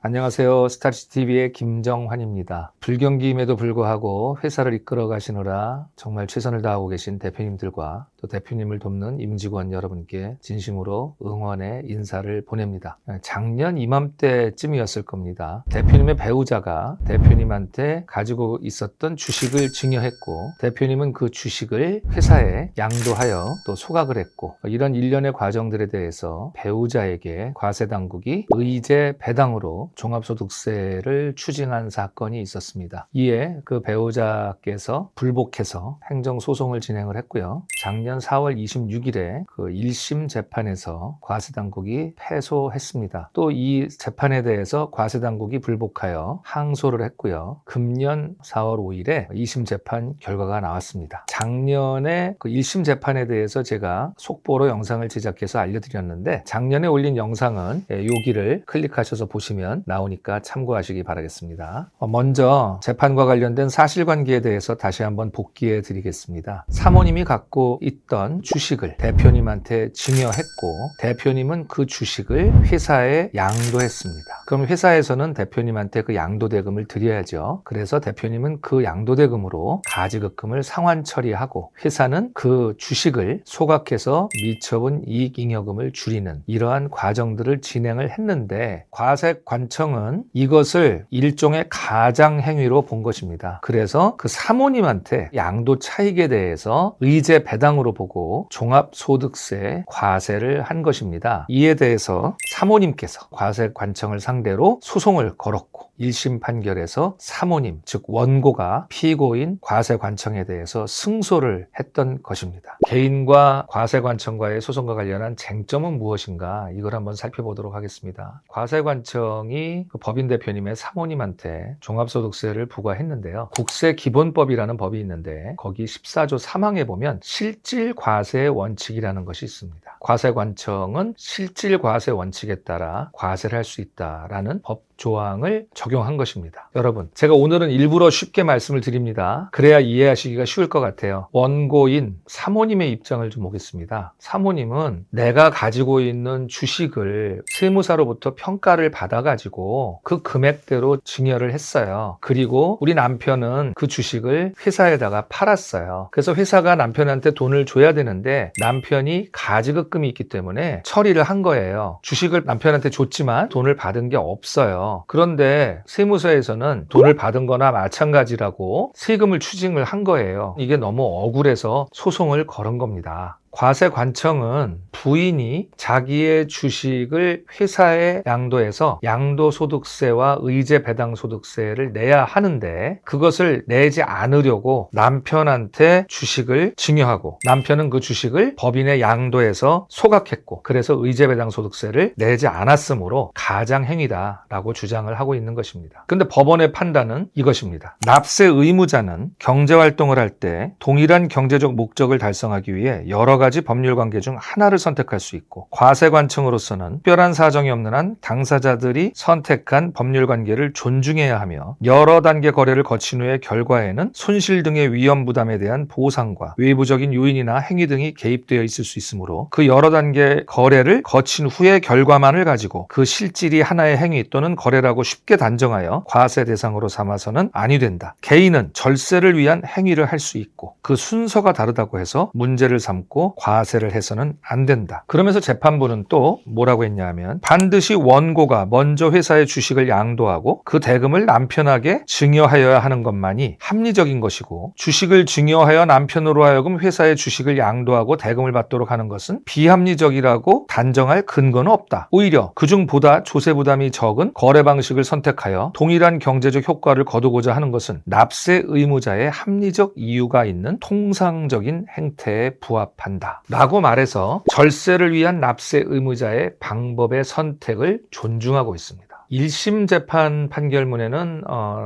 안녕하세요. 스타트TV의 김정환입니다. 불경기임에도 불구하고 회사를 이끌어 가시느라 정말 최선을 다하고 계신 대표님들과 또 대표님을 돕는 임직원 여러분께 진심으로 응원의 인사를 보냅니다. 작년 이맘때쯤이었을 겁니다. 대표님의 배우자가 대표님한테 가지고 있었던 주식을 증여했고 대표님은 그 주식을 회사에 양도하여 또 소각을 했고 이런 일련의 과정들에 대해서 배우자에게 과세당국이 의제 배당으로 종합소득세를 추징한 사건이 있었습니다. 이에 그 배우자께서 불복해서 행정소송을 진행을 했고요. 작년 4월 26일에 그 1심 재판에서 과세당국이 패소했습니다. 또 이 재판에 대해서 과세당국이 불복하여 항소를 했고요. 금년 4월 5일에 2심 재판 결과가 나왔습니다. 작년에 그 1심 재판에 대해서 제가 속보로 영상을 제작해서 알려드렸는데 작년에 올린 영상은 여기를 클릭하셔서 보시면 나오니까 참고하시기 바라겠습니다. 먼저 재판과 관련된 사실관계에 대해서 다시 한번 복기해 드리겠습니다. 사모님이 갖고 있던 주식을 대표님한테 증여했고 대표님은 그 주식을 회사에 양도했습니다. 그럼 회사에서는 대표님한테 그 양도대금을 드려야죠. 그래서 대표님은 그 양도대금으로 가지급금을 상환 처리하고 회사는 그 주식을 소각해서 미처분 이익잉여금을 줄이는 이러한 과정들을 진행을 했는데 과세관청은 이것을 일종의 가장행위로 본 것입니다. 그래서 그 사모님한테 양도 차익에 대해서 의제 배당으로 보고 종합소득세 과세를 한 것입니다. 이에 대해서 사모님께서 과세관청을 상대로 소송을 걸었고 1심 판결에서 사모님, 즉 원고가 피고인 과세관청에 대해서 승소를 했던 것입니다. 개인과 과세관청과의 소송과 관련한 쟁점은 무엇인가 이걸 한번 살펴보도록 하겠습니다. 과세관청이 그 법인 대표님의 사모님한테 종합소득세를 부과했는데요. 국세기본법이라는 법이 있는데 거기 14조 3항에 보면 실질과세 원칙이라는 것이 있습니다. 과세관청은 실질과세 원칙에 따라 과세를 할 수 있다라는 법 조항을 적용한 것입니다. 여러분, 제가 오늘은 일부러 쉽게 말씀을 드립니다. 그래야 이해하시기가 쉬울 것 같아요. 원고인 사모님의 입장을 좀 보겠습니다. 사모님은 내가 가지고 있는 주식을 세무사로부터 평가를 받아가지고 그 금액대로 증여를 했어요. 그리고 우리 남편은 그 주식을 회사에다가 팔았어요. 그래서 회사가 남편한테 돈을 줘야 되는데 남편이 가지급금이 있기 때문에 처리를 한 거예요. 주식을 남편한테 줬지만 돈을 받은 게 없어요. 그런데 세무서에서는 돈을 받은 거나 마찬가지라고 세금을 추징을 한 거예요. 이게 너무 억울해서 소송을 걸은 겁니다. 과세관청은 부인이 자기의 주식을 회사에 양도해서 양도소득세와 의제배당소득세를 내야 하는데 그것을 내지 않으려고 남편한테 주식을 증여하고 남편은 그 주식을 법인에 양도해서 소각했고 그래서 의제배당소득세를 내지 않았으므로 가장행위다라고 주장을 하고 있는 것입니다. 그런데 법원의 판단은 이것입니다. 납세 의무자는 경제활동을 할 때 동일한 경제적 목적을 달성하기 위해 여러 가지 법률 관계 중 하나를 선택할 수 있고 과세관청으로서는 특별한 사정이 없는 한 당사자들이 선택한 법률 관계를 존중해야 하며 여러 단계 거래를 거친 후의 결과에는 손실 등의 위험 부담에 대한 보상과 외부적인 요인이나 행위 등이 개입되어 있을 수 있으므로 그 여러 단계 거래를 거친 후의 결과만을 가지고 그 실질이 하나의 행위 또는 거래라고 쉽게 단정하여 과세 대상으로 삼아서는 아니 된다. 개인은 절세를 위한 행위를 할 수 있고 그 순서가 다르다고 해서 문제를 삼고 과세를 해서는 안 된다. 그러면서 재판부는 또 뭐라고 했냐 하면 반드시 원고가 먼저 회사의 주식을 양도하고 그 대금을 남편에게 증여하여야 하는 것만이 합리적인 것이고 주식을 증여하여 남편으로 하여금 회사의 주식을 양도하고 대금을 받도록 하는 것은 비합리적이라고 단정할 근거는 없다. 오히려 그중 보다 조세 부담이 적은 거래 방식을 선택하여 동일한 경제적 효과를 거두고자 하는 것은 납세 의무자의 합리적 이유가 있는 통상적인 행태에 부합한다. 라고 말해서 절세를 위한 납세 의무자의 방법의 선택을 존중하고 있습니다. 1심 재판 판결문에는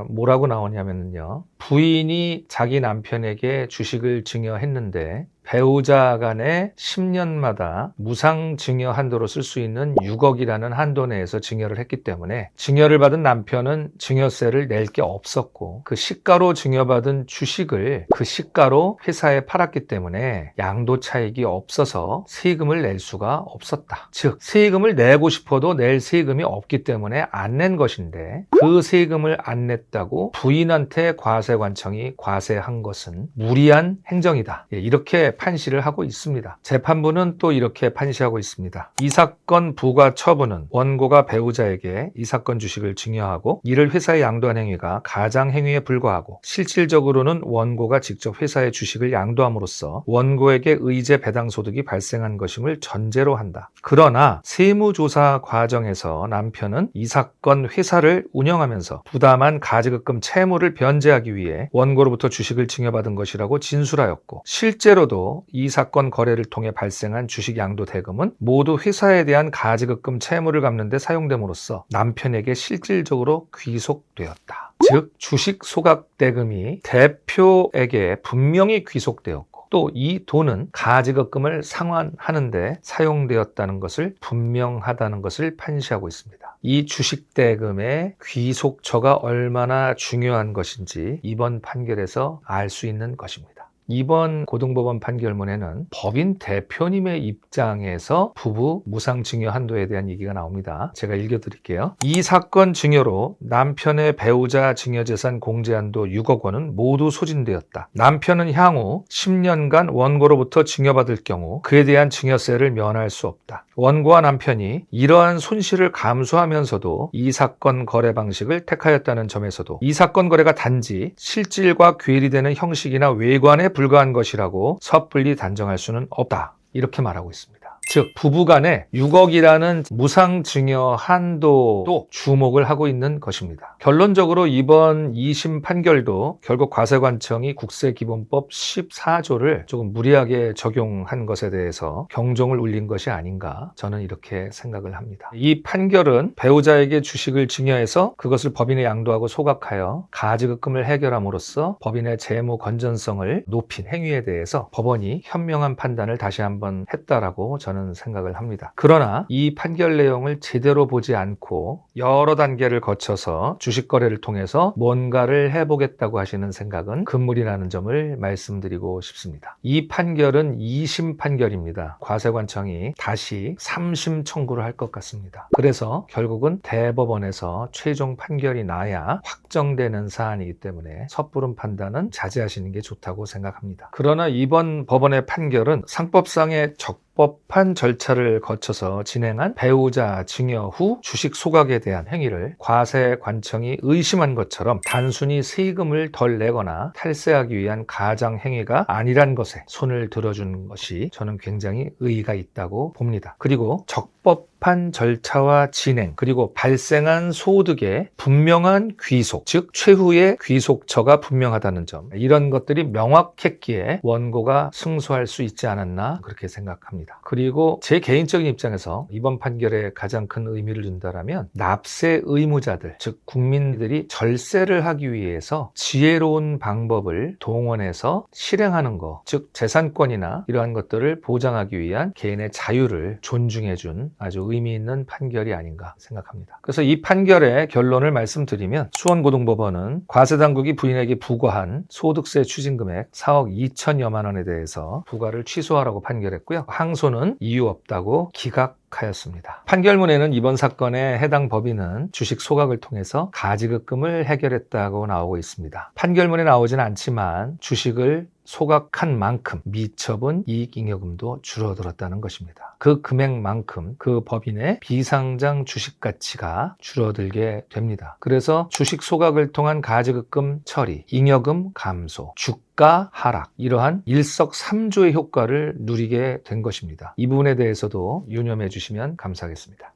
뭐라고 나오냐면요. 부인이 자기 남편에게 주식을 증여했는데 배우자 간에 10년마다 무상증여 한도로 쓸 수 있는 6억이라는 한도 내에서 증여를 했기 때문에 증여를 받은 남편은 증여세를 낼 게 없었고 그 시가로 증여받은 주식을 그 시가로 회사에 팔았기 때문에 양도 차익이 없어서 세금을 낼 수가 없었다. 즉 세금을 내고 싶어도 낼 세금이 없기 때문에 안 낸 것인데 그 세금을 안 냈다고 부인한테 과세관청이 과세한 것은 무리한 행정이다. 이렇게 판시를 하고 있습니다. 재판부는 또 이렇게 판시하고 있습니다. 이 사건 부과 처분은 원고가 배우자에게 이 사건 주식을 증여하고 이를 회사에 양도한 행위가 가장행위에 불과하고 실질적으로는 원고가 직접 회사에 주식을 양도함으로써 원고에게 의제 배당 소득이 발생한 것임을 전제로 한다. 그러나 세무조사 과정에서 남편은 이 사건 회사를 운영하면서 부담한 가지급금 채무를 변제하기 위해 원고로부터 주식을 증여받은 것이라고 진술하였고 실제로도 이 사건 거래를 통해 발생한 주식 양도 대금은 모두 회사에 대한 가지급금 채무를 갚는 데 사용됨으로써 남편에게 실질적으로 귀속되었다. 즉 주식 소각 대금이 대표에게 분명히 귀속되었고 또 이 돈은 가지급금을 상환하는 데 사용되었다는 것을 분명하다는 것을 판시하고 있습니다. 이 주식 대금의 귀속처가 얼마나 중요한 것인지 이번 판결에서 알 수 있는 것입니다. 이번 고등법원 판결문에는 법인 대표님의 입장에서 부부 무상증여 한도에 대한 얘기가 나옵니다. 제가 읽어드릴게요. 이 사건 증여로 남편의 배우자 증여재산 공제한도 6억 원은 모두 소진되었다. 남편은 향후 10년간 원고로부터 증여받을 경우 그에 대한 증여세를 면할 수 없다. 원고와 남편이 이러한 손실을 감수하면서도 이 사건 거래 방식을 택하였다는 점에서도 이 사건 거래가 단지 실질과 괴리되는 형식이나 외관에 불과한 것이라고 섣불리 단정할 수는 없다. 이렇게 말하고 있습니다. 즉 부부간에 6억이라는 무상증여 한도도 주목을 하고 있는 것입니다. 결론적으로 이번 2심 판결도 결국 과세관청이 국세기본법 14조를 조금 무리하게 적용한 것에 대해서 경종을 울린 것이 아닌가 저는 이렇게 생각을 합니다. 이 판결은 배우자에게 주식을 증여해서 그것을 법인에 양도하고 소각하여 가지급금을 해결함으로써 법인의 재무 건전성을 높인 행위에 대해서 법원이 현명한 판단을 다시 한번 했다라고 저는 생각을 합니다. 그러나 이 판결 내용을 제대로 보지 않고 여러 단계를 거쳐서 주식 거래를 통해서 뭔가를 해보겠다고 하시는 생각은 금물이라는 점을 말씀드리고 싶습니다. 이 판결은 2심 판결입니다. 과세관청이 다시 3심 청구를 할 것 같습니다. 그래서 결국은 대법원에서 최종 판결이 나야 확정되는 사안이기 때문에 섣부른 판단은 자제하시는 게 좋다고 생각합니다. 그러나 이번 법원의 판결은 상법상의 적법한 절차를 거쳐서 진행한 배우자 증여 후 주식 소각에 대한 행위를 과세관청이 의심한 것처럼 단순히 세금을 덜 내거나 탈세하기 위한 가장 행위가 아니란 것에 손을 들어준 것이 저는 굉장히 의의가 있다고 봅니다. 그리고 적법한 절차와 진행 그리고 발생한 소득의 분명한 귀속 즉 최후의 귀속처가 분명하다는 점 이런 것들이 명확했기에 원고가 승소할 수 있지 않았나 그렇게 생각합니다. 그리고 제 개인적인 입장에서 이번 판결에 가장 큰 의미를 둔다라면 납세 의무자들 즉 국민들이 절세를 하기 위해서 지혜로운 방법을 동원해서 실행하는 것 즉 재산권이나 이러한 것들을 보장하기 위한 개인의 자유를 존중해준 아주 의미 있는 판결이 아닌가 생각합니다. 그래서 이 판결의 결론을 말씀드리면 수원고등법원은 과세당국이 부인에게 부과한 소득세 추징금액 4억 2천여만 원에 대해서 부과를 취소하라고 판결했고요. 항소는 이유 없다고 기각하였습니다. 판결문에는 이번 사건의 해당 법인은 주식 소각을 통해서 가지급금을 해결했다고 나오고 있습니다. 판결문에 나오진 않지만 주식을 소각한 만큼 미처분 이익잉여금도 줄어들었다는 것입니다. 그 금액만큼 그 법인의 비상장 주식 가치가 줄어들게 됩니다. 그래서 주식 소각을 통한 가지급금 처리, 잉여금 감소, 주가 하락 이러한 일석삼조의 효과를 누리게 된 것입니다. 이 부분에 대해서도 유념해 주시면 감사하겠습니다.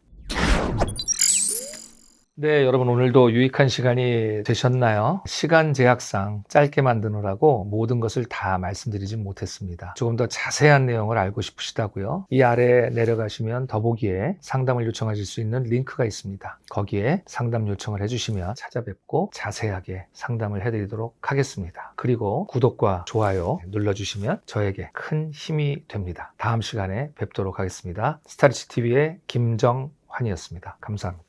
네, 여러분 오늘도 유익한 시간이 되셨나요? 시간 제약상 짧게 만드느라고 모든 것을 다 말씀드리지 못했습니다. 조금 더 자세한 내용을 알고 싶으시다고요? 이 아래 내려가시면 더보기에 상담을 요청하실 수 있는 링크가 있습니다. 거기에 상담 요청을 해주시면 찾아뵙고 자세하게 상담을 해드리도록 하겠습니다. 그리고 구독과 좋아요 눌러주시면 저에게 큰 힘이 됩니다. 다음 시간에 뵙도록 하겠습니다. 스타리치 TV의 김정환이었습니다. 감사합니다.